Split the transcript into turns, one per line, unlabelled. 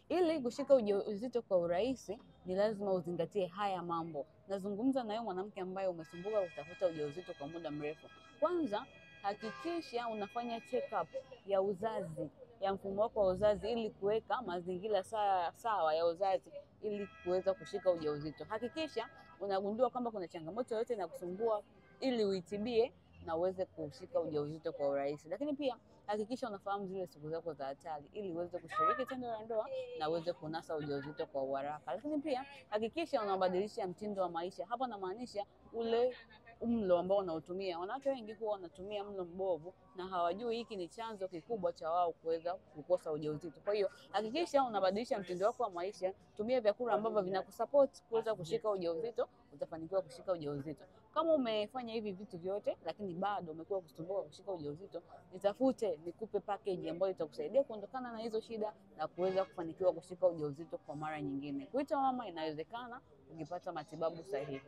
Ili kushika ujauzito kwa urahisi ni lazima uzingatie haya mambo. Nazungumza na wewe mwanamke ambaye umesumbuka kutafuta ujauzito kwa muda mrefu. Kwanza, hakikisha unafanya check up ya uzazi, ya mfumo wako wa uzazi ili kuweka mazingira sawa ya uzazi ili kuweza kushika ujauzito. Hakikisha unagundua kwamba kuna changamoto yoyote inakusumbua ili uitibie na uweze kushika ujauzito kwa urahisi. Lakini pia hakikisha unafahamu zile siku zako za hatari ili uweze kushiriki tendo la ndoa na uweze kunasa ujauzito kwa uharaka. Lakini pia hakikisha unabadilisha mtindo wa maisha. Hapa namaanisha ule mlo ambao unaotumia. Wanawake wengi huwa wanatumia mlo mbovu na hawajui hiki ni chanzo kikubwa cha wao kuweza kukosa ujauzito. Kwa hiyo hakikisha unabadilisha mtindo wako wa maisha, tumia vyakula ambavyo vinakusupport kuweza kushika ujauzito, utafanikiwa kushika ujauzito. Kama umefanya hivi vitu vyote lakini bado umekuwa kusumbuka kushika ujauzito, nitafute nikupe package ambayo itakusaidia kuondokana na hizo shida na kuweza kufanikiwa kushika ujauzito kwa mara nyingine. Kuita mama inawezekana ukipata matibabu sahihi.